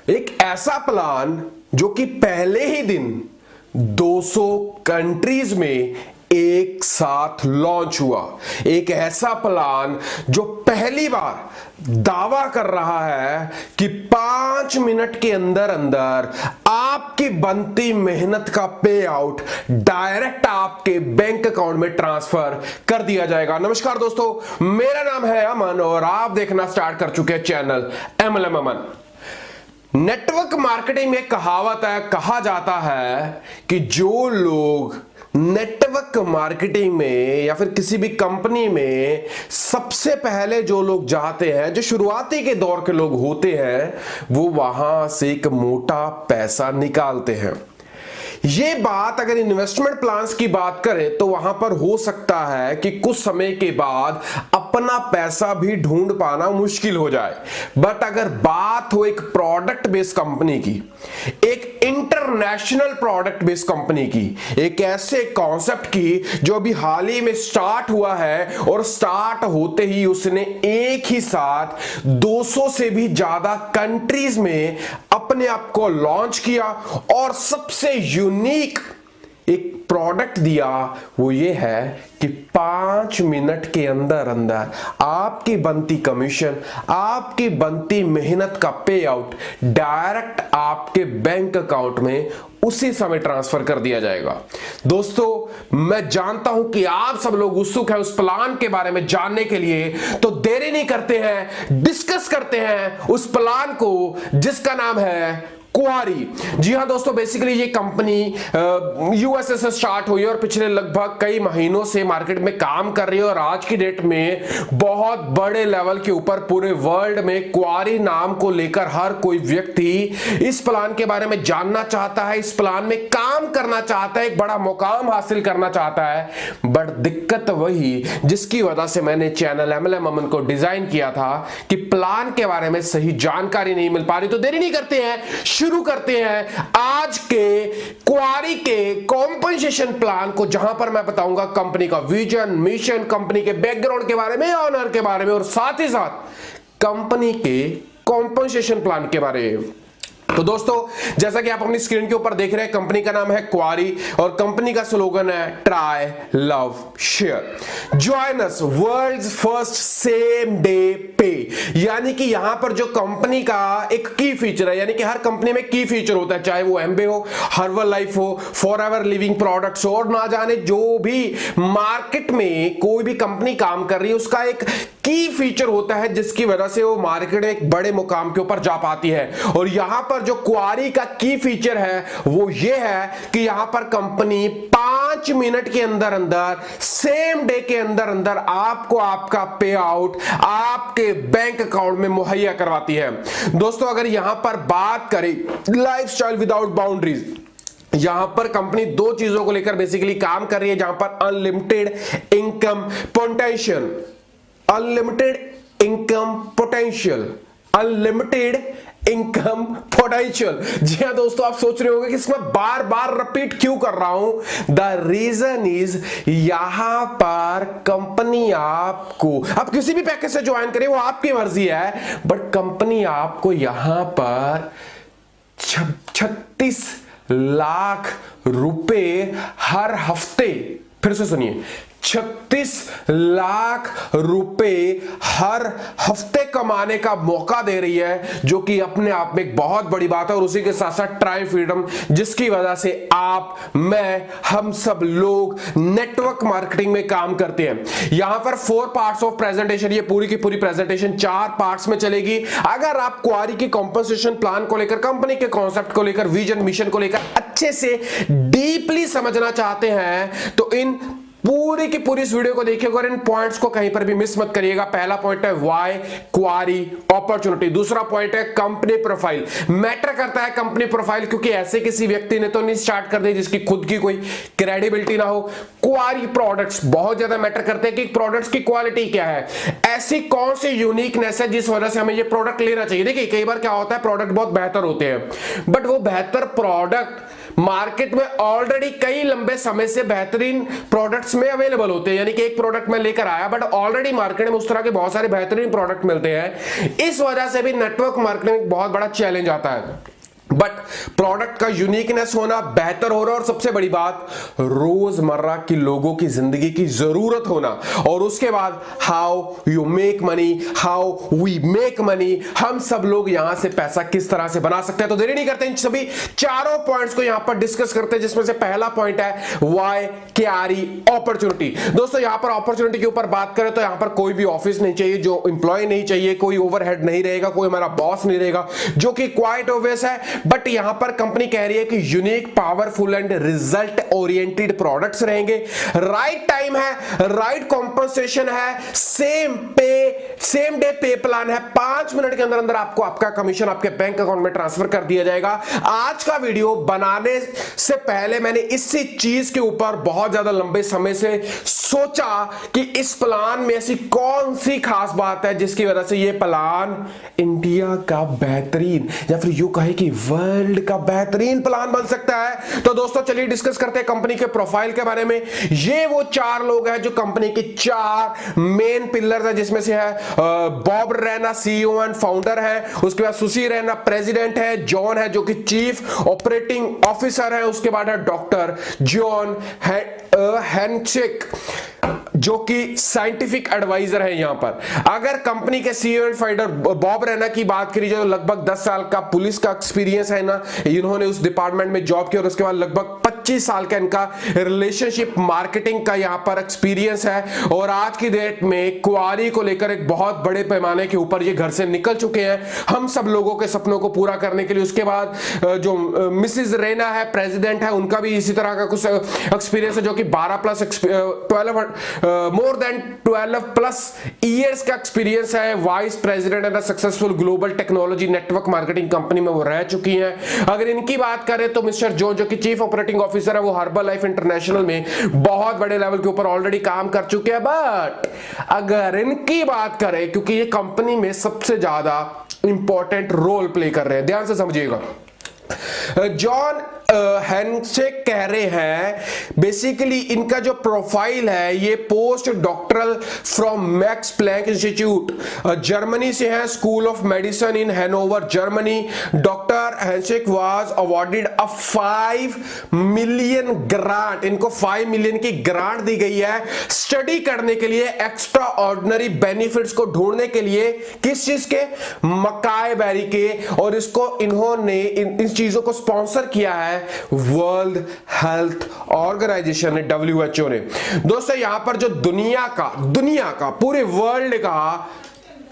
एक ऐसा प्लान जो कि पहले ही दिन 200 कंट्रीज में एक साथ लॉन्च हुआ। एक ऐसा प्लान जो पहली बार दावा कर रहा है कि 5 मिनट के अंदर अंदर आपकी बनती मेहनत का पे आउट डायरेक्ट आपके बैंक अकाउंट में ट्रांसफर कर दिया जाएगा। नमस्कार दोस्तों, मेरा नाम है अमन और आप देखना स्टार्ट कर चुके हैं चैनल MLM अमन। नेटवर्क मार्केटिंग में कहावत है, कहा जाता है कि जो लोग नेटवर्क मार्केटिंग में या फिर किसी भी कंपनी में सबसे पहले जो लोग जाते हैं, जो शुरुआती के दौर के लोग होते हैं, वो वहां से एक मोटा पैसा निकालते हैं। ये बात अगर इन्वेस्टमेंट प्लान्स की बात करें तो वहां पर हो सकता है कि कुछ समय के बाद अपना पैसा भी ढूंढ पाना मुश्किल हो जाए। बट अगर बात हो एक प्रोडक्ट बेस्ड कंपनी की, एक इंटरनेशनल प्रोडक्ट बेस्ड कंपनी की, एक ऐसे कॉन्सेप्ट की जो अभी हाल ही में स्टार्ट हुआ है और स्टार्ट होते ही उसने एक ही साथ 200 से भी ज्यादा कंट्रीज में अपने आप को लॉन्च किया और सबसे यूनिक एक प्रोडक्ट दिया, वो ये है कि 5 मिनट के अंदर अंदर आपकी बनती कमीशन, आपकी बनती मेहनत का पे आउट डायरेक्ट आपके बैंक अकाउंट में उसी समय ट्रांसफर कर दिया जाएगा। दोस्तों, मैं जानता हूं कि आप सब लोग उत्सुक हैं उस प्लान के बारे में जानने के लिए, तो देरी नहीं करते हैं, डिस्कस करते हैं उस प्लान को जिसका नाम है क्वारी। जी हां दोस्तों, बेसिकली ये कंपनी यूएसए से स्टार्ट हुई और पिछले लगभग कई महीनों से मार्केट में काम कर रही है और आज की डेट में बहुत बड़े लेवल के ऊपर पूरे वर्ल्ड में क्वारी नाम को लेकर हर कोई व्यक्ति इस प्लान के बारे में जानना चाहता है, इस प्लान में काम करना चाहता है, एक बड़ा मुकाम हासिल करना चाहता है। बट दिक्कत वही जिसकी वजह से मैंने चैनल MLM अमन को डिजाइन किया था कि प्लान के बारे में सही जानकारी नहीं मिल पा रही। तो देरी नहीं करते हैं, शुरू करते हैं आज के क्वारी के कॉम्पनसेशन प्लान को, जहां पर मैं बताऊंगा कंपनी का विजन, मिशन, कंपनी के बैकग्राउंड के बारे में, ऑनर के बारे में और साथ ही साथ कंपनी के कॉम्पनसेशन प्लान के बारे में। तो दोस्तों, जैसा कि आप अपनी स्क्रीन के ऊपर देख रहे हैं, कंपनी का नाम है क्वारी और कंपनी का स्लोगन है try love share, join us world's first same day pay. यानी कि यहां पर जो कंपनी का एक की फीचर है, यानी कि हर कंपनी में की फीचर होता है, चाहे वो एम्बे हो, हर्बल लाइफ हो, फॉरएवर लिविंग प्रोडक्ट्स हो और ना जाने जो भी मार्केट में कोई भी कंपनी काम कर रही है, उसका एक की फीचर होता है जिसकी वजह से वो मार्केट में एक बड़े मुकाम के ऊपर जा पाती है। और यहां पर जो क्वारी का की फीचर है वो ये है कि यहां पर कंपनी 5 मिनट के अंदर अंदर, सेम डे के अंदर अंदर आपको आपका पे आउट आपके बैंक अकाउंट में मुहैया करवाती है। दोस्तों, अगर यहां पर बात करें लाइफस्टाइल विदाउट बाउंड्रीज, यहां पर कंपनी दो चीजों को लेकर बेसिकली काम कर रही है, जहां पर unlimited income potential, unlimited income potential, unlimited income potential. जी हाँ दोस्तों, आप सोच रहे होंगे कि इसमें बार बार रिपीट क्यों कर रहा हूं। द रीजन इज, यहां पर कंपनी आपको, आप किसी भी पैकेज से ज्वाइन करें वो आपकी मर्जी है, बट कंपनी आपको यहां पर 36 लाख रुपए हर हफ्ते, फिर से सुनिए, 36 लाख रुपए हर हफ्ते कमाने का मौका दे रही है, जो कि अपने आप में एक बहुत बड़ी बात है। और उसी के साथ साथ ट्राई फ्रीडम, जिसकी वजह से आप, मैं, हम सब लोग नेटवर्क मार्केटिंग में काम करते हैं। यहां पर 4 पार्ट्स ऑफ प्रेजेंटेशन, ये पूरी की पूरी प्रेजेंटेशन 4 पार्ट्स में चलेगी। अगर आप क्वारी की कॉम्पनसेशन प्लान को लेकर, कंपनी के कॉन्सेप्ट को लेकर, विजन, मिशन को लेकर अच्छे से डीपली समझना चाहते हैं तो इन पूरी की पूरी इस वीडियो को देखिएगा और इन पॉइंट्स को कहीं पर भी मिस मत करिएगा। पहला पॉइंट है व्हाई क्वारी अपॉर्चुनिटी, दूसरा पॉइंट है कंपनी प्रोफाइल। मैटर करता है कंपनी प्रोफाइल, क्योंकि ऐसे किसी व्यक्ति ने तो नहीं स्टार्ट कर दी जिसकी खुद की कोई क्रेडिबिलिटी ना हो। क्वारी प्रोडक्ट्स बहुत ज्यादा मैटर करते हैं कि प्रोडक्ट्स की क्वालिटी क्या है, ऐसी कौन सी यूनिकनेस है जिस वजह से हमें ये प्रोडक्ट लेना चाहिए। देखिए, कई बार क्या होता है, प्रोडक्ट बहुत बेहतर होते हैं, बट वो बेहतर प्रोडक्ट मार्केट में ऑलरेडी कई लंबे समय से बेहतरीन प्रोडक्ट्स में अवेलेबल होते हैं, यानी कि एक प्रोडक्ट मैं लेकर आया बट ऑलरेडी मार्केट में उस तरह के बहुत सारे बेहतरीन प्रोडक्ट मिलते हैं। इस वजह से भी नेटवर्क मार्केटिंग में बहुत बड़ा चैलेंज आता है। बट प्रोडक्ट का यूनिकनेस होना, बेहतर हो रहा, और सबसे बड़ी बात रोजमर्रा की लोगों की जिंदगी की जरूरत होना, और उसके बाद how you make money, how we make money, हम सब लोग यहां से पैसा किस तरह से बना सकते हैं। तो देरी नहीं करते, इन सभी चारों पॉइंट्स को यहां पर डिस्कस करते हैं, जिसमें से पहला पॉइंट है व्हाई कैरी अपॉर्चुनिटी। दोस्तों यहां पर अपॉर्चुनिटी के ऊपर बात करें तो यहां पर कोई भी ऑफिस नहीं चाहिए, जो एम्प्लॉय नहीं चाहिए, कोई ओवरहेड नहीं रहेगा, कोई हमारा बॉस नहीं रहेगा, जो कि क्वाइट ऑब्वियस है। बट यहां पर कंपनी कह रही है कि unique, powerful and result oriented products रहेंगे, राइट टाइम है, राइट कॉम्पनसेशन है, सेम डे पे प्लान है, 5 मिनट के अंदर अंदर आपको आपका कमीशन आपके बैंक अकाउंट में ट्रांसफर कर दिया जाएगा। आज का वीडियो बनाने से पहले मैंने इसी चीज के ऊपर बहुत ज्यादा लंबे समय से सोचा कि इस प्लान में ऐसी कौन सी खास बात है जिसकी वजह से यह प्लान इंडिया का बेहतरीन, या फिर यूं कहे कि वर्ल्ड का बेहतरीन प्लान बन सकता है। तो दोस्तों चलिए डिस्कस करते हैं कंपनी के प्रोफाइल के बारे में। ये वो 4 लोग हैं जो कंपनी के 4 मेन पिलर्स हैं, जिसमें से है Bob Raina CEO and founder है, उसके बाद सुसी रैना प्रेसिडेंट है, जॉन है जो कि चीफ ऑपरेटिंग ऑफिसर है, उसके बाद है डॉक्टर जॉन हेनचेक जो कि साइंटिफिक एडवाइजर है। यहां पर अगर कंपनी के CEO and founder Bob Raina की बात करी जाए तो लगभग 10 साल का पुलिस का एक्सपीरियंस है ना, इन्होंने उस डिपार्टमेंट में जॉब किया, और उसके बाद लगभग 25 साल का इनका रिलेशनशिप मार्केटिंग का यहां पर एक्सपीरियंस है, और आज की डेट में क्वारी को लेकर एक बहुत बड़े पैमाने के ऊपर ये घर से निकल चुके हैं हम सब लोगों के सपनों को पूरा करने के लिए। उसके बाद जो मिसिज रैना है प्रेसिडेंट है, उनका भी इसी तरह का कुछ एक्सपीरियंस है, जो कि 12+ ईयर्स का एक्सपीरियंस है। Vice president and successful global technology network marketing company में वो रह चुकी हैं। अगर इनकी बात करें तो मिस्टर जॉन जो कि चीफ ऑपरेटिंग ऑफिसर है, वो हर्बल लाइफ इंटरनेशनल में बहुत बड़े लेवल के ऊपर ऑलरेडी काम कर चुके हैं। बट अगर इनकी बात करें, क्योंकि ये कंपनी में सबसे ज्यादा इंपॉर्टेंट रोल प्ले कर रहे हैं, ध्यान से समझिएगा। जॉन हेनचेक कह रहे हैं बेसिकली इनका जो प्रोफाइल है ये post doctoral from Max Planck Institute Germany से है, school of medicine in Hanover Germany. Doctor Henchek was awarded a 5 million grant, इनको 5 मिलियन की ग्रांट दी गई है स्टडी करने के लिए, एक्स्ट्रा ऑर्डिनरी बेनिफिट्स को ढूंढने के लिए। किस चीज के? मकाई बेरी के, और इसको इन्होंने इन चीजों को स्पॉन्सर किया है वर्ल्ड हेल्थ ऑर्गेनाइजेशन ने, WHO ने। दोस्तों यहां पर जो दुनिया का पूरे वर्ल्ड का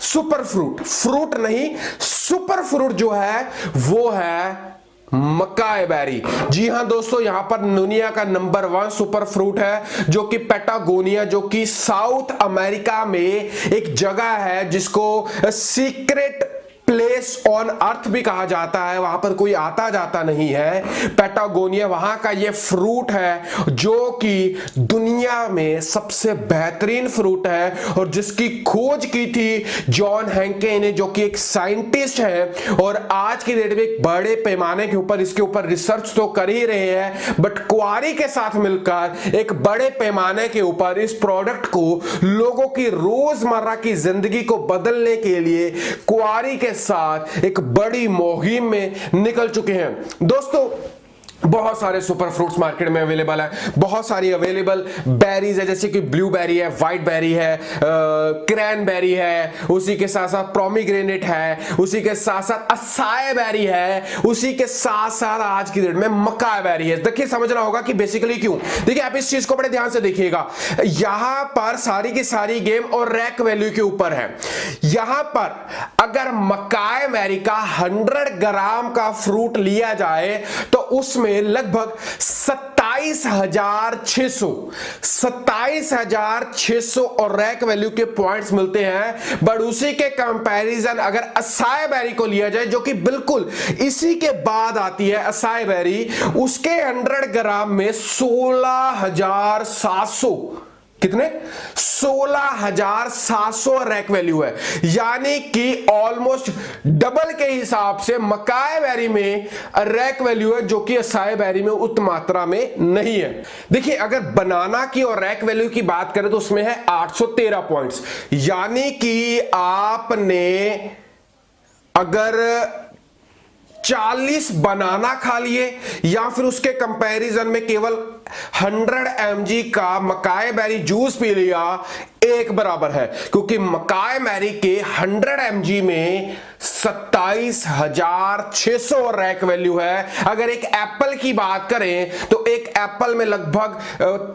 सुपर फ्रूट नहीं, सुपर फ्रूट जो है वो है मकाई बेरी। जी हां दोस्तों, यहां पर दुनिया का नंबर 1 सुपर फ्रूट है, जो कि पैटागोनिया, जो कि साउथ अमेरिका में एक जगह है जिसको सीक्रेट प्लेस ऑन अर्थ भी कहा जाता है, वहां पर कोई आता जाता नहीं है। पैटागोनिया वहां का ये फ्रूट है जो कि दुनिया में सबसे बेहतरीन फ्रूट है, और जिसकी खोज की थी जॉन हेंके ने, जो कि एक साइंटिस्ट है, और आज की डेट में एक बड़े पैमाने के ऊपर इसके ऊपर रिसर्च तो कर ही रहे हैं, बट क्वारी के साथ मिलकर एक बड़े पैमाने के ऊपर इस प्रोडक्ट को लोगों की रोजमर्रा की जिंदगी को बदलने के लिए क्वारी के साथ एक बड़ी मुहिम में निकल चुके हैं। दोस्तों बहुत सारे सुपर फ्रूट्स मार्केट में अवेलेबल है, बहुत सारी अवेलेबल बेरीज है, जैसे कि ब्लूबेरी है, व्हाइट बेरी है, क्रैनबेरी है, उसी के साथ साथ प्रोमीग्रेनेट है, उसी के साथ साथ असाई बेरी है, उसी के साथ साथ आज की डेट में मकाई बेरी है। देखिए समझना होगा कि बेसिकली क्यों। देखिए आप इस चीज को बड़े ध्यान से देखिएगा, यहां पर सारी की सारी गेम और रैक वैल्यू के ऊपर है। यहां पर अगर मकाई बेरी का 100 ग्राम का फ्रूट लिया जाए तो उसमें लगभग 27,600 और रैक वैल्यू के पॉइंट्स मिलते हैं। बट उसी के कंपैरिजन अगर असाई बेरी को लिया जाए, जो कि बिल्कुल इसी के बाद आती है असाई बेरी, उसके 100 ग्राम में 16,700 कितने 16,700 रैक वैल्यू है, यानी कि ऑलमोस्ट डबल के हिसाब से मकाई बेरी में रैक वैल्यू है, जो कि असाई बेरी में उतनी मात्रा में नहीं है। देखिए अगर बनाना की और रैक वैल्यू की बात करें तो उसमें है 813 पॉइंट्स, यानी कि आपने अगर 40 बनाना खा लिए या फिर उसके कंपैरिजन में केवल 100 mg का मकाई बेरी जूस पी लिया, एक बराबर है, क्योंकि मकाई बेरी के 100 mg में 27,600 रैक वैल्यू है। अगर एक एप्पल की बात करें तो एक एप्पल में लगभग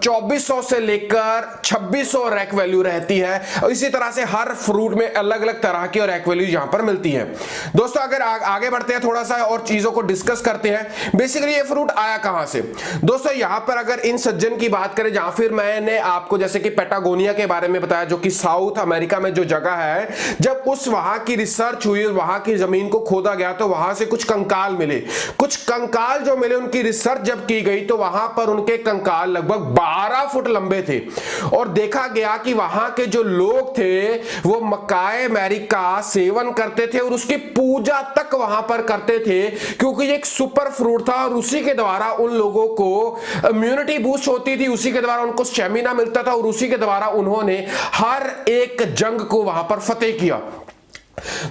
2400 से लेकर 2600 रैक वैल्यू रहती है, और इसी तरह से हर फ्रूट में अलग अलग तरह की रैक वैल्यू यहां पर मिलती है। दोस्तों अगर आगे बढ़ते हैं, थोड़ा सा और चीजों को डिस्कस करते हैं। बेसिकली ये फ्रूट आया कहां से? दोस्तों यहां पर अगर इन सज्जन की बात करें, जहां फिर मैंने आपको जैसे कि पैटागोनिया के बारे में बताया, जो कि साउथ अमेरिका में जो जगह है, जब उस वहां की रिसर्च हुई, वहां की जमीन को खोदा गया तो वहां से कुछ कंकाल मिले। कुछ कंकाल जो मिले, उनकी रिसर्च जब की गई तो वहां पर उनके कंकाल लगभग 12 फुट लंबे थे, और देखा गया कि वहां के जो लोग थे वो मकाई बेरी का सेवन करते थे और उसकी पूजा तक वहां पर करते थे, क्योंकि ये एक सुपर फ्रूट था और उसी के द्वारा उन लोगों को इम्यूनिटी बूस्ट होती थी, उसी के द्वारा उनको स्टेमिना मिलता था, और उसी के द्वारा उन्होंने हर एक जंग को वहां पर फतेह किया।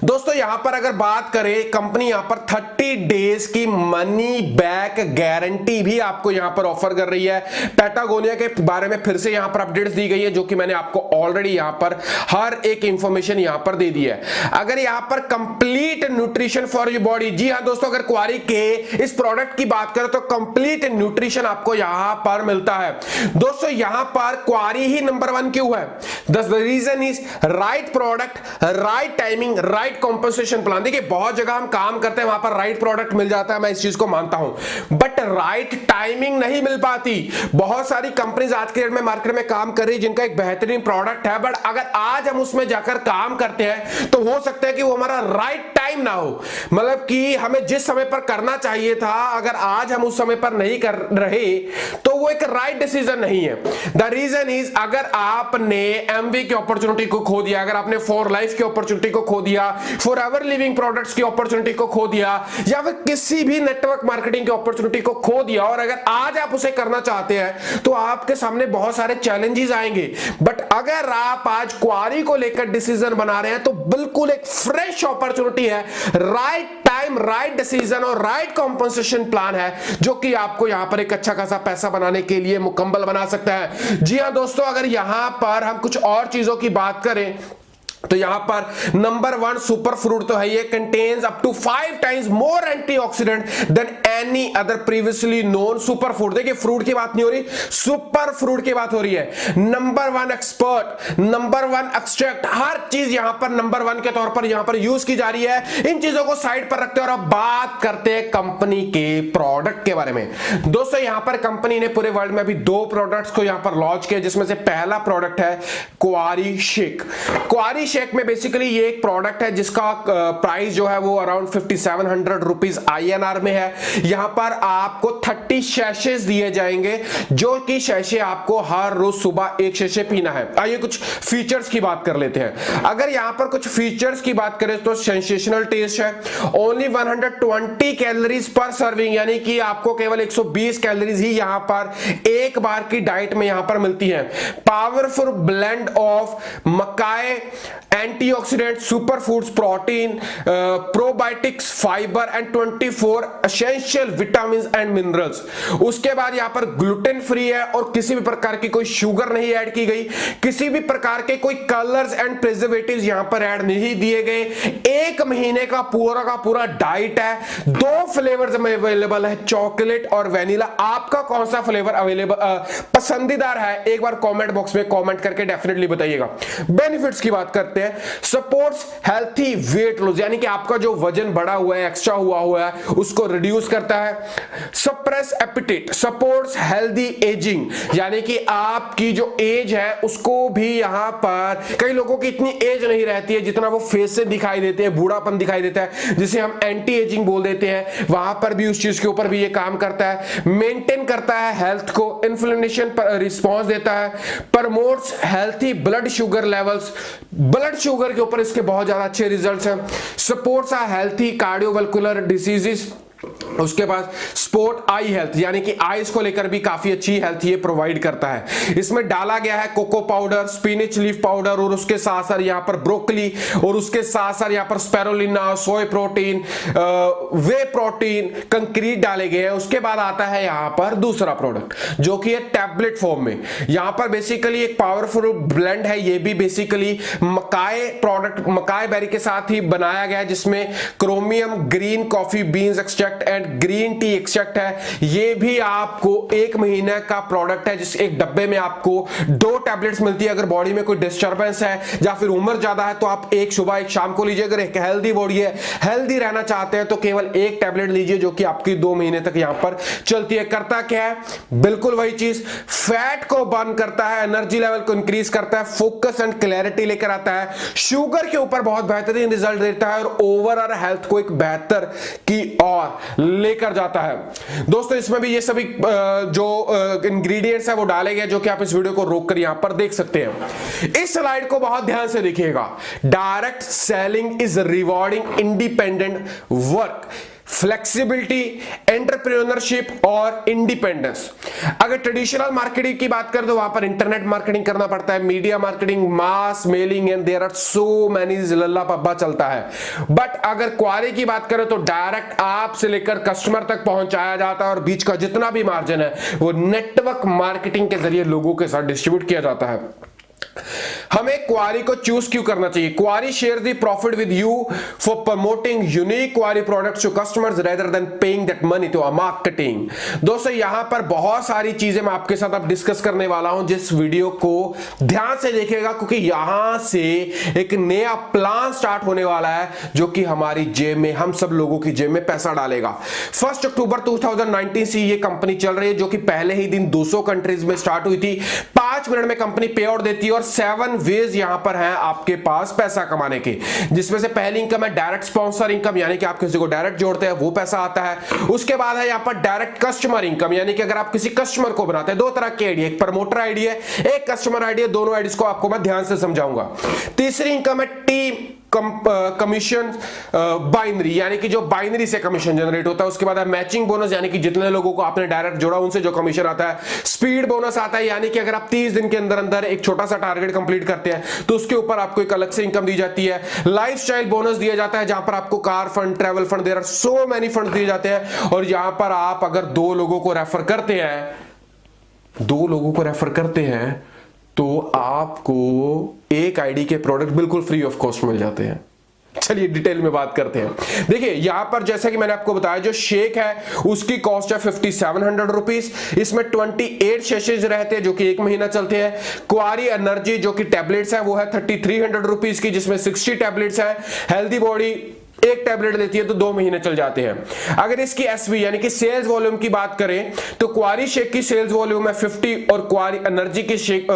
दोस्तों यहां पर अगर बात करें, कंपनी यहां पर 30 डेज की मनी बैक गारंटी भी आपको यहां पर ऑफर कर रही है। पैटागोनिया के बारे में फिर से यहां पर अपडेट्स दी गई है, जो कि मैंने आपको ऑलरेडी यहां पर हर एक इंफॉर्मेशन यहां पर दे दी है। अगर यहां पर complete nutrition for your body, जी हां दोस्तों, अगर क्वारी के इस प्रोडक्ट की बात करें तो कंप्लीट न्यूट्रिशन आपको यहां पर मिलता है। दोस्तों यहां पर क्वारी ही नंबर 1 क्यों है? The reason is right product, right timing, right compensation plan. देखिए बहुत जगह हम काम करते हैं, वहां पर राइट प्रोडक्ट मिल जाता है, मैं इस चीज को मानता हूं, बट राइट टाइमिंग नहीं मिल पाती। बहुत सारी कंपनीज आज के डेट में मार्केट में काम कर रही है जिनका एक बेहतरीन प्रोडक्ट है, बट अगर आज हम उसमें जाकर काम करते हैं तो हो सकता है कि वो हमारा राइट टाइम ना हो, मतलब कि हमें जिस समय पर करना चाहिए था, अगर आज हम उस समय पर नहीं कर रहे तो वो एक राइट डिसीजन नहीं है। द रीजन इज, अगर आपने एमवी की अपॉर्चुनिटी को खो दिया, अगर आपने फॉर लाइफ की अपॉर्चुनिटी को खो दिया, फॉर एवर लिविंग प्रोडक्ट्स की अपॉर्चुनिटी को खो दिया, या फिर किसी भी नेटवर्क मार्केटिंग की अपॉर्चुनिटी को खो दिया, और अगर आज आप उसे करना चाहते हैं तो आपके सामने बहुत सारे चैलेंजेस आएंगे। बट अगर आप आज क्वारी को लेकर डिसीजन बना रहे हैं तो बिल्कुल एक फ्रेश अपॉर्चुनिटी है, राइट टाइम, राइट डिसीजन और राइट कॉम्पनसेशन प्लान है, जो कि आपको यहां पर एक अच्छा खासा पैसा बनाने के लिए मुकम्मल बना सकता है। जी हां दोस्तों, अगर यहां पर हम कुछ और चीजों की बात करें तो यहां पर नंबर 1 सुपर फ्रूट तो है, ये contains up to 5 times more antioxidant than any other previously known super fruit. देखिए फ्रूट की बात नहीं हो रही, सुपर फ्रूट की बात हो रही है। नंबर 1 एक्सपर्ट, नंबर 1 एक्सट्रैक्ट, हर चीज यहां पर नंबर 1 के तौर पर यहां पर यूज की जा रही है। इन चीजों को साइड पर रखते हैं और अब बात करते हैं कंपनी के प्रोडक्ट के बारे में। दोस्तों यहां पर कंपनी ने पूरे वर्ल्ड में अभी 2 प्रोडक्ट्स को यहां पर लॉन्च किया, जिसमें से पहला प्रोडक्ट है क्वारी शेक। क्वारी शेक में बेसिकली ये एक प्रोडक्ट है जिसका प्राइस जो है वो अराउंड 5700 रुपीज INR में है। यहां पर आपको 30 शैशेस दिए जाएंगे, जो कि शैशे आपको हर रोज सुबह एक शैशे पीना है। आइए कुछ फीचर्स की बात कर लेते हैं। अगर यहां पर कुछ फीचर्स की बात करें तो सेंसेशनल टेस्ट है, ओनली 120 कैलोरीज पर सर्विंग, यानी कि आपको केवल 120 कैलोरीज ही यहां पर एक बार की डाइट में यहां पर मिलती है। पावरफुल ब्लेंड ऑफ मकाई, antioxidant, super foods, protein, probiotics, fibre and 24 essential vitamins and minerals. उसके बाद यहां पर ग्लूटेन फ्री है और किसी भी प्रकार की कोई शुगर नहीं ऐड की गई, किसी भी प्रकार के कोई कलर्स एंड प्रिजर्वेटिव्स यहां पर ऐड नहीं दिए गए। 1 महीने का पूरा डाइट है। 2 फ्लेवर्स में अवेलेबल है, चॉकलेट और वेनिला। आपका कौन सा फ्लेवर अवेलेबल पसंदीदार है, एक बार कमेंट बॉक्स में कमेंट करके डेफिनेटली बताइएगा। बेनिफिट्स की बात करते हैं। सपोर्ट्स हेल्थी वेट लॉस, यानी कि आपका जो वजन बढ़ा हुआ है, एक्स्ट्रा हुआ है, उसको रिड्यूस करता है। Suppress appetite, supports healthy ageing, यानी कि आपकी जो एज है उसको भी यहां पर, कई लोगों की इतनी एज नहीं रहती है जितना वो फेस से दिखाई देते हैं, बूढ़ापन दिखाई देता है, जिसे हम एंटी एजिंग बोल देते हैं, वहां पर भी उस चीज के ऊपर भी ये काम करता है। मेंटेन करता है हेल्थ को, इन्फ्लेमेशन पर रिस्पॉन्स देता है, promotes healthy blood sugar levels, blood sugar के ऊपर इसके बहुत ज्यादा अच्छे रिजल्ट्स हैं। सपोर्ट्स आ हेल्थी कार्डियोवैस्कुलर डिसीजेस, उसके बाद स्पोर्ट आई हेल्थ, यानी कि आईज को लेकर भी काफी अच्छी हेल्थ ये प्रोवाइड करता है। इसमें डाला गया है cocoa powder, spinach leaf powder, और उसके साथ साथ यहां पर ब्रोकली, और उसके साथ साथ यहां पर स्पेरुलिना, सोय प्रोटीन, वे प्रोटीन, कंक्रीट डाले गए हैं। उसके बाद आता है यहां पर दूसरा प्रोडक्ट जो कि है टैबलेट फॉर्म में। यहां पर बेसिकली एक पावरफुल ब्लेंड है, ये भी बेसिकली मकाई प्रोडक्ट, मकाई बेरी के साथ ही बनाया गया है, जिसमें chromium green coffee beans extract and green tea extract है। ये भी आपको 1 महीने का प्रोडक्ट है, जिस एक डब्बे में आपको 2 टैबलेट्स मिलती है। अगर बॉडी में कोई डिस्टर्बेंस है या फिर उम्र ज्यादा है तो आप एक सुबह एक शाम को लीजिए। अगर एक हेल्दी बॉडी है, हेल्दी रहना चाहते हैं तो केवल 1 टैबलेट लीजिए, जो कि आपकी 2 महीने तक यहां पर चलती है। करता क्या है? बिल्कुल वही चीज, फैट को बर्न करता है, एनर्जी लेवल को इंक्रीज करता है, फोकस एंड क्लैरिटी लेकर आता है, शुगर के ऊपर बहुत बेहतरीन रिजल्ट देता है, और ओवरऑल हेल्थ को एक बेहतर की ओर लेकर जाता है। दोस्तों इसमें भी ये सभी जो इंग्रेडिएंट्स है वो डाले गए, जो कि आप इस वीडियो को रोककर यहां पर देख सकते हैं। इस स्लाइड को बहुत ध्यान से देखिएगा। Direct selling is rewarding independent work, flexibility, entrepreneurship और इंडिपेंडेंस। अगर ट्रेडिशनल मार्केटिंग की बात करें तो वहां पर इंटरनेट मार्केटिंग करना पड़ता है, media marketing, mass mailing, and there are so many लल्ला पब्बा चलता है। बट अगर क्वारी की बात करें तो डायरेक्ट आप से लेकर कस्टमर तक पहुंचाया जाता है, और बीच का जितना भी मार्जिन है वो नेटवर्क मार्केटिंग के जरिए लोगों के साथ डिस्ट्रीब्यूट किया जाता है। हमें क्वारी को चूज क्यों करना चाहिए? Quarry share the profit with you for promoting unique quarry products to customers rather than paying that money to a marketing. दोस्तों यहां पर बहुत सारी चीजें मैं आपके साथ अब डिस्कस करने वाला हूं, जिस वीडियो को ध्यान से देखिएगा, क्योंकि यहां से एक नया प्लान स्टार्ट होने वाला है, जो कि हमारी जेब में, हम सब लोगों की जेब में पैसा डालेगा। 1 अक्टूबर 2019 से ये कंपनी चल रही है, जो कि पहले ही दिन 200 कंट्रीज में स्टार्ट हुई थी। 5 मिनट में कंपनी पे आउट देती है, और 7 वेज यहां पर हैं आपके पास पैसा कमाने के, जिसमें से पहली इनकम है डायरेक्ट स्पॉन्सर इनकम, यानी कि आप किसी को डायरेक्ट जोड़ते हैं वो पैसा आता है। उसके बाद है यहां पर डायरेक्ट कस्टमर इनकम, यानी कि अगर आप किसी कस्टमर को बनाते हैं, 2 तरह की आईडी है, एक प्रमोटर आईडी है, एक कस्टमर आईडी है, दोनों आईडीज को आपको मैं ध्यान से समझाऊंगा। तीसरी इनकम है टीम कमीशन बाइनरी, यानी कि जो बाइनरी से कमीशन जनरेट होता है। उसके बाद है मैचिंग बोनस, यानी कि जितने लोगों को आपने डायरेक्ट जोड़ा उनसे जो कमीशन आता है। स्पीड बोनस आता है, यानी कि अगर आप 30 दिन के अंदर अंदर एक छोटा सा टारगेट कंप्लीट करते हैं तो उसके ऊपर आपको एक अलग से इनकम दी जाती है। लाइफस्टाइल बोनस दिया जाता है, जहां पर आपको car fund, travel fund, there are so many fund दिए जाते हैं। और यहां पर आप अगर 2 लोगों को रेफर करते हैं तो आपको एक आईडी के प्रोडक्ट बिल्कुल फ्री ऑफ कॉस्ट मिल जाते हैं। चलिए डिटेल में बात करते हैं। देखिए यहां पर जैसा कि मैंने आपको बताया, जो शेक है उसकी कॉस्ट है 5700 रुपीज। इसमें 28 सेशेज रहते हैं, जो कि 1 महीना चलते हैं। क्वारी एनर्जी जो कि टैबलेट्स है वो है 3300 रुपीज की, जिसमें 60 टैबलेट्स है। हेल्दी बॉडी 1 टैबलेट लेती है तो 2 महीने चल जाते हैं। अगर इसकी एसवी यानी कि सेल्स वॉल्यूम की बात करें तो क्वारी शेक की सेल्स वॉल्यूम है 50, और क्वारी एनर्जी की शेक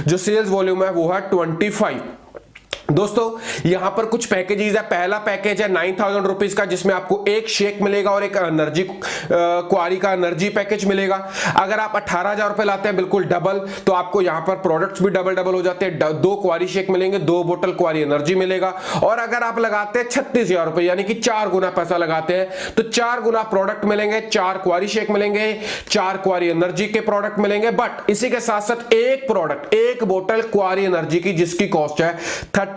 जो सेल्स वॉल्यूम है वो है 25। दोस्तों यहां पर कुछ पैकेजेस है। पहला पैकेज है 9000 रुपीज का, जिसमें आपको एक शेक मिलेगा और एक एनर्जी क्वारी का एनर्जी पैकेज मिलेगा। अगर आप 18000 रुपए लाते हैं बिल्कुल डबल, तो आपको यहां पर प्रोडक्ट्स भी डबल हो जाते हैं। 2 क्वारी शेक मिलेंगे, 2 बोतल क्वारी एनर्जी मिलेगा। और अगर आप लगाते हैं 36000 रुपए, यानी कि 4 गुना पैसा लगाते हैं, तो 4 गुना प्रोडक्ट मिलेंगे, 4 क्वारी शेक मिलेंगे, 4 क्वारी एनर्जी के प्रोडक्ट मिलेंगे। बट इसी के साथ साथ एक प्रोडक्ट, एक बोतल क्वारी एनर्जी की, जिसकी कॉस्ट है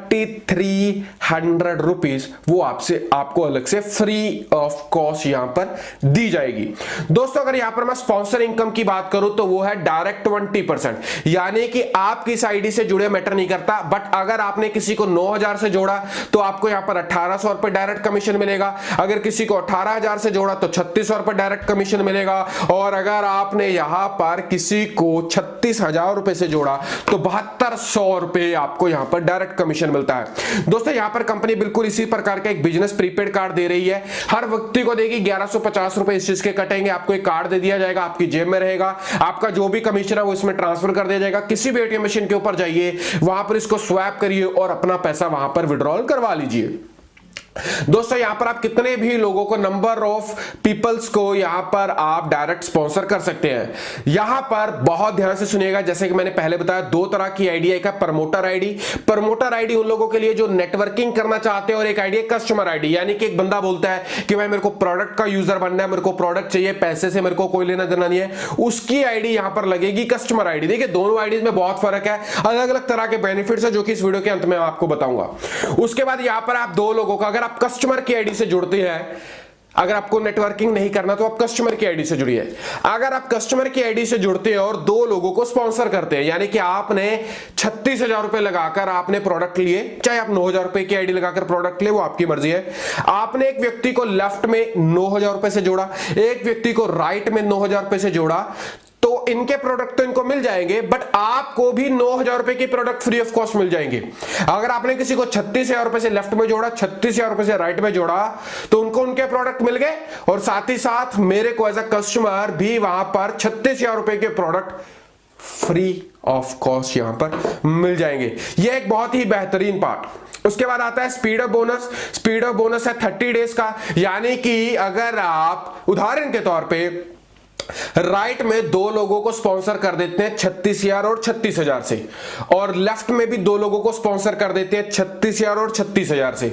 3300 रुपीज, वो आपको अलग से फ्री ऑफ कॉस्ट यहां पर दी जाएगी। दोस्तों अगर यहां पर मैं स्पॉन्सर इनकम की बात करूं तो वो है डायरेक्ट 20%, यानी कि आप किस आईडी से जुड़े मैटर नहीं करता। बट अगर आपने किसी को 9000 से जोड़ा तो आपको यहां पर 1800 रुपए डायरेक्ट कमीशन मिलेगा। अगर किसी को 18000 से जोड़ा तो 3600 रुपए डायरेक्ट कमीशन मिलेगा। और अगर आपने यहां पर किसी को 36000 रुपए से जोड़ा तो 7200 रुपए आपको यहां पर डायरेक्ट कमीशन कमीशन मिलता है। दोस्तों यहां पर कंपनी बिल्कुल इसी प्रकार का एक बिजनेस प्रीपेड कार्ड दे रही है, हर व्यक्ति को देगी। 1150 रुपए इस चीज के कटेंगे, आपको एक कार्ड दे दिया जाएगा, आपकी जेब में रहेगा, आपका जो भी कमीशन है वो इसमें ट्रांसफर कर दिया जाएगा। किसी भी एटीएम मशीन के ऊपर जाइए, वहां पर इसको स्वैप करिए और अपना पैसा वहां पर विड्रॉल करवा लीजिए। दोस्तों यहां पर आप कितने भी लोगों को, नंबर ऑफ पीपल्स को यहां पर आप डायरेक्ट स्पॉन्सर कर सकते हैं। यहां पर बहुत ध्यान से सुनिएगा, जैसे कि मैंने पहले बताया, दो तरह की आईडी है। एक है प्रमोटर आईडी। प्रमोटर आईडी उन लोगों के लिए जो नेटवर्किंग करना चाहते हैं, और एक आईडी है कस्टमर आईडी, यानी कि एक बंदा बोलता है कि भाई मेरे को प्रोडक्ट का यूजर बनना है, मेरे को प्रोडक्ट चाहिए, पैसे से मेरे को कोई लेना देना नहीं है, उसकी आईडी यहां पर लगेगी कस्टमर आईडी। देखिए दोनों आईडीज में बहुत फर्क है, अलग अलग तरह के बेनिफिट्स है जो कि इस वीडियो के अंत में आपको बताऊंगा। उसके बाद यहां पर आप दो लोगों का, अगर आप कस्टमर की आईडी से जुड़ते हैं, अगर आपको नेटवर्किंग नहीं करना तो आप कस्टमर की आईडी से जुड़िए। अगर आप कस्टमर की आईडी से जुड़ते हैं और दो लोगों को स्पॉन्सर करते हैं, यानी कि आपने 36,000 रुपए लगाकर आपने प्रोडक्ट लिए, चाहे आप 9,000 रुपए की आईडी लगाकर प्रोडक्ट ले, वो आपकी मर्जी है। आपने एक व्यक्ति को लेफ्ट में 9,000 रुपए से जोड़ा, एक व्यक्ति को राइट में 9,000 रुपए से जोड़ा, तो इनके प्रोडक्ट तो इनको मिल जाएंगे, बट आपको भी 9,000 रुपए की प्रोडक्ट फ्री ऑफ कॉस्ट मिल जाएंगे। अगर आपने किसी को 36,000 रुपए से लेफ्ट में जोड़ा, 36,000 रुपए से राइट में जोड़ा, तो उनको उनके प्रोडक्ट मिल गए, और साथ ही साथ मेरे को एज अ कस्टमर भी वहां पर 36,000 रुपए के प्रोडक्ट फ्री ऑफ कॉस्ट यहां पर मिल जाएंगे। यह एक बहुत ही बेहतरीन पार्ट। उसके बाद आता है speed up bonus. Speed up bonus है 30 डेज का, यानी कि अगर आप उदाहरण के तौर पे राइट में दो लोगों को स्पॉन्सर कर देते हैं 36,000 और 36,000 से, और लेफ्ट में भी दो लोगों को स्पॉन्सर कर देते हैं 36,000 और 36,000 से,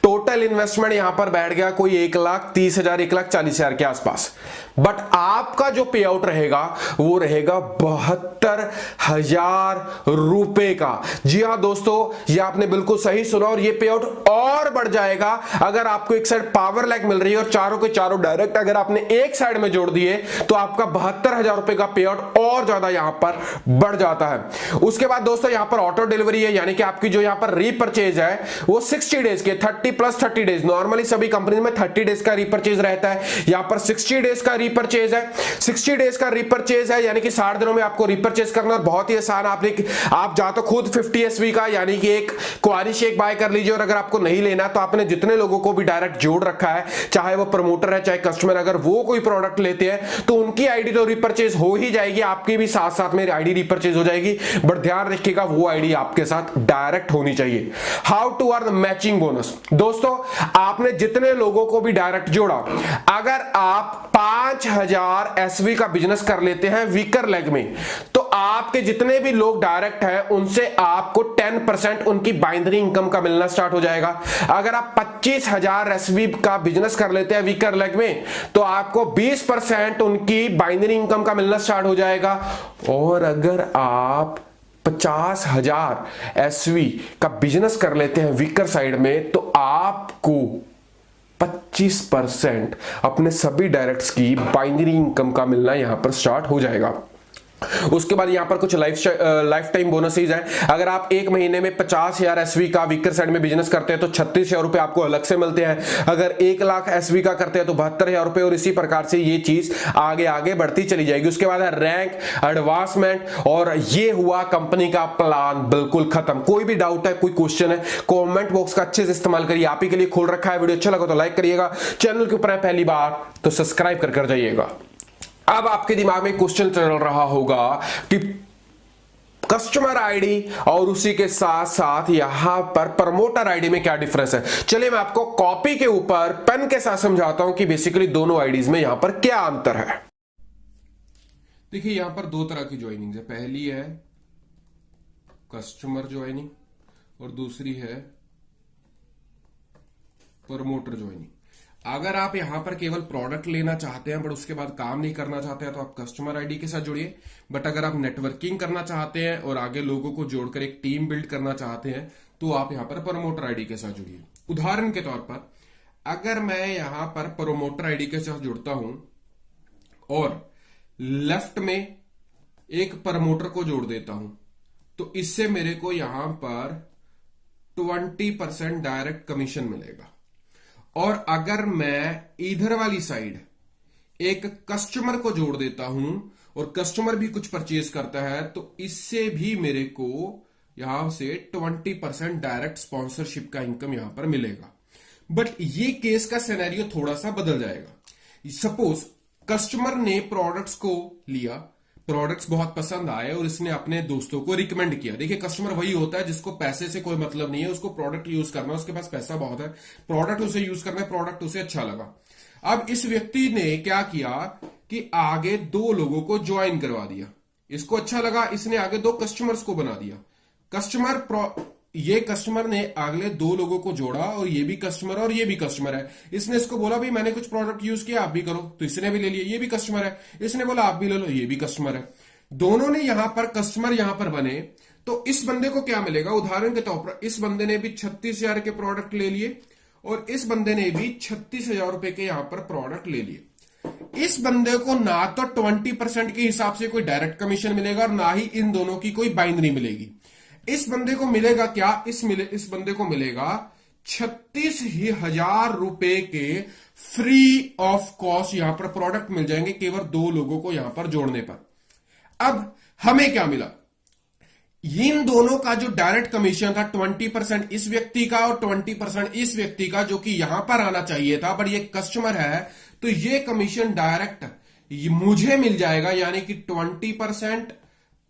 टोटल इन्वेस्टमेंट यहां पर बैठ गया कोई 1,30,000 1,40,000 के आसपास। बट आपका जो पे आउट रहेगा वो रहेगा 72,000 रुपए का। जी हां दोस्तों, ये आपने बिल्कुल सही सुना, और ये पे आउट और बढ़ जाएगा अगर आपको एक साइड पावर लैग मिल रही है और चारों के चारों डायरेक्ट अगर आपने एक साइड में जोड़ दिए, तो आपका 72,000 रुपए का पे आउट और ज्यादा यहां पर बढ़ जाता है। उसके बाद दोस्तों यहां पर ऑटो डिलीवरी है, यानी कि आपकी जो यहां पर रीपर्चेज है वो 60 डेज के, 30 + 30 डेज, नॉर्मली सभी कंपनी में 30 डेज का रीपर्चेज रहता है, यहां पर 60 डेज का रीपर्चेज है। 60 डेज का रीपर्चेज है, यानी कि 60 दिनों में आपको रीपर्चेज करना, और बहुत ही आसान। आप जा तो खुद 50 SV का, यानी कि एक क्वारी शेक बाय कर लीजिए, और अगर आपको नहीं लेना तो आपने जितने लोगों को भी डायरेक्ट जोड़ रखा है, चाहे वो प्रमोटर है चाहे कस्टमर, अगर वो कोई प्रोडक्ट लेते हैं तो उनकी आईडी तो रिपर्चेज हो ही जाएगी, आपकी भी साथ साथ मेरी आईडी रिपर्चेज हो जाएगी, बट ध्यान रखिएगा वो आईडी आपके साथ डायरेक्ट होनी चाहिए। How to earn matching bonus. दोस्तों आपने जितने लोगों को भी डायरेक्ट जोड़ा, अगर आप 5,000 SV का बिजनेस कर लेते हैं वीकर लेग में, तो आपके जितने भी लोग डायरेक्ट हैं उनसे आपको 10% उनकी बाइनरी इनकम का मिलना स्टार्ट हो जाएगा। अगर आप 25,000 SV का बिजनेस कर लेते हैं वीकर लेग में, तो आपको 20% उनकी बाइनरी इनकम का मिलना स्टार्ट हो जाएगा। और अगर आप 50,000 SV का बिजनेस कर लेते हैं वीकर साइड में, तो आपको 25% अपने सभी डायरेक्ट्स की बाइनरी इनकम का मिलना यहां पर स्टार्ट हो जाएगा। उसके बाद यहां पर कुछ लाइफ टाइम बोनसेज हैं। अगर आप एक महीने में 50,000 SV का वीकर साइड में बिजनेस करते हैं तो 36,000 रुपए आपको अलग से मिलते हैं। अगर 1,00,000 SV का करते हैं तो 72,000 रुपए, और इसी प्रकार से ये चीज आगे आगे बढ़ती चली जाएगी। उसके बाद है रैंक, एडवांसमेंट, और ये हुआ कंपनी का प्लान बिल्कुल खत्म। कोई भी डाउट है, कोई क्वेश्चन है, कॉमेंट बॉक्स का अच्छे से इस्तेमाल करिए, आप ही के लिए खोल रखा है। वीडियो अच्छा लगा तो लाइक करिएगा, चैनल के ऊपर है पहली बार तो सब्सक्राइब कर जाइएगा। अब आपके दिमाग में क्वेश्चन चल रहा होगा कि कस्टमर आईडी और उसी के साथ साथ यहां पर प्रमोटर आईडी में क्या डिफरेंस है। चलिए मैं आपको कॉपी के ऊपर पेन के साथ समझाता हूं कि बेसिकली दोनों आईडीज में यहां पर क्या अंतर है। देखिए यहां पर दो तरह की ज्वाइनिंग है, पहली है कस्टमर ज्वाइनिंग और दूसरी है प्रमोटर ज्वाइनिंग। अगर आप यहां पर केवल प्रोडक्ट लेना चाहते हैं बट उसके बाद काम नहीं करना चाहते हैं तो आप कस्टमर आईडी के साथ जुड़िए। बट अगर आप नेटवर्किंग करना चाहते हैं और आगे लोगों को जोड़कर एक टीम बिल्ड करना चाहते हैं तो आप यहां पर प्रमोटर आईडी के साथ जुड़िए। उदाहरण के तौर पर अगर मैं यहां पर प्रमोटर आईडी के साथ जुड़ता हूं और लेफ्ट में एक प्रमोटर को जोड़ देता हूं तो इससे मेरे को यहां पर 20% डायरेक्ट कमीशन मिलेगा। और अगर मैं इधर वाली साइड एक कस्टमर को जोड़ देता हूं और कस्टमर भी कुछ परचेज करता है तो इससे भी मेरे को यहां से 20% डायरेक्ट स्पॉन्सरशिप का इनकम यहां पर मिलेगा। बट ये केस का सिनेरियो थोड़ा सा बदल जाएगा। सपोज कस्टमर ने प्रोडक्ट्स को लिया, प्रोडक्ट्स बहुत पसंद आए और इसने अपने दोस्तों को रिकमेंड किया। देखिए कस्टमर वही होता है जिसको पैसे से कोई मतलब नहीं है, उसको प्रोडक्ट यूज करना, उसके पास पैसा बहुत है, प्रोडक्ट उसे यूज करना है, प्रोडक्ट उसे अच्छा लगा। अब इस व्यक्ति ने क्या किया कि आगे 2 लोगों को ज्वाइन करवा दिया, इसको अच्छा लगा, इसने आगे 2 कस्टमर्स को बना दिया। ये कस्टमर ने अगले 2 लोगों को जोड़ा और ये भी कस्टमर और ये भी कस्टमर है। इसने इसको बोला भाई मैंने कुछ प्रोडक्ट यूज किया आप भी करो, तो इसने भी ले लिया, ये भी कस्टमर है। इसने बोला आप भी ले लो, ये भी कस्टमर है। दोनों ने यहां पर कस्टमर यहां पर बने, तो इस बंदे को क्या मिलेगा? उदाहरण के तौर पर इस बंदे ने भी 36,000 के प्रोडक्ट ले लिए और इस बंदे ने भी 36,000 रुपए के यहां पर प्रोडक्ट ले लिए। इस बंदे को ना तो 20% के हिसाब से कोई डायरेक्ट कमीशन मिलेगा और ना ही इन दोनों की कोई बाइनरी मिलेगी। इस बंदे को मिलेगा क्या? इस बंदे को मिलेगा 36,000 रुपए के फ्री ऑफ कॉस्ट यहां पर प्रोडक्ट मिल जाएंगे केवल 2 लोगों को यहां पर जोड़ने पर। अब हमें क्या मिला? इन दोनों का जो डायरेक्ट कमीशन था 20% इस व्यक्ति का और 20% इस व्यक्ति का, जो कि यहां पर आना चाहिए था, पर ये कस्टमर है तो ये कमीशन डायरेक्ट मुझे मिल जाएगा, यानी कि 20%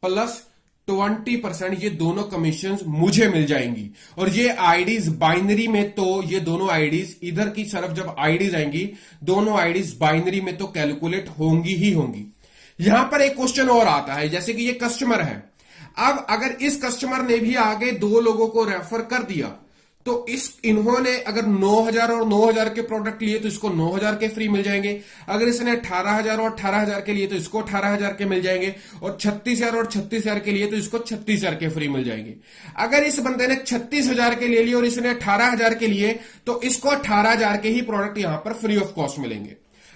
प्लस 20% ये दोनों कमीशन मुझे मिल जाएंगी। और ये आईडीज बाइनरी में, तो ये दोनों आईडीज इधर की तरफ जब आईडीज आएंगी, दोनों आईडीज बाइनरी में तो कैलकुलेट होंगी ही होंगी। यहां पर एक क्वेश्चन और आता है, जैसे कि ये कस्टमर है, अब अगर इस कस्टमर ने भी आगे 2 लोगों को रेफर कर दिया तो इन्होंने अगर 9,000 और 9,000 के प्रोडक्ट लिए तो इसको 9,000 के फ्री मिल जाएंगे। अगर इसने 18,000 और 18,000 के लिए तो इसको 18,000 के मिल जाएंगे और 36,000 और 36,000 के लिए तो इसको 36,000 के फ्री मिल जाएंगे। अगर इस बंदे ने 36,000 के लिए लिए और इसने 18,000 के लिए तो इसको 18,000 के ही प्रोडक्ट यहां पर फ्री ऑफ कॉस्ट मिलेंगे।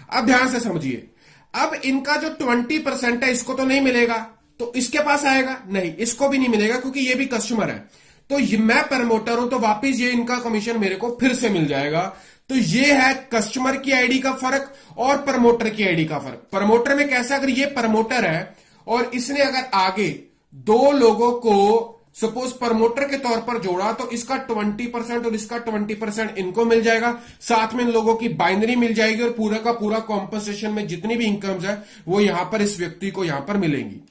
अब ध्यान से समझिए, अब इनका जो 20% है इसको तो नहीं मिलेगा, तो इसके पास आएगा नहीं, इसको भी नहीं मिलेगा क्योंकि ये भी कस्टमर है। तो मैं प्रमोटर हूं तो वापिस ये इनका कमीशन मेरे को फिर से मिल जाएगा। तो ये है कस्टमर की आईडी का फर्क और प्रमोटर की आईडी का फर्क। प्रमोटर में कैसा, अगर ये प्रमोटर है और इसने अगर आगे 2 लोगों को सपोज प्रमोटर के तौर पर जोड़ा तो इसका 20% और इसका 20% इनको मिल जाएगा, साथ में इन लोगों की बाइनरी मिल जाएगी और पूरा का पूरा कॉम्पनसेशन में जितनी भी इनकम्स है वो यहां पर इस व्यक्ति को यहां पर मिलेंगी।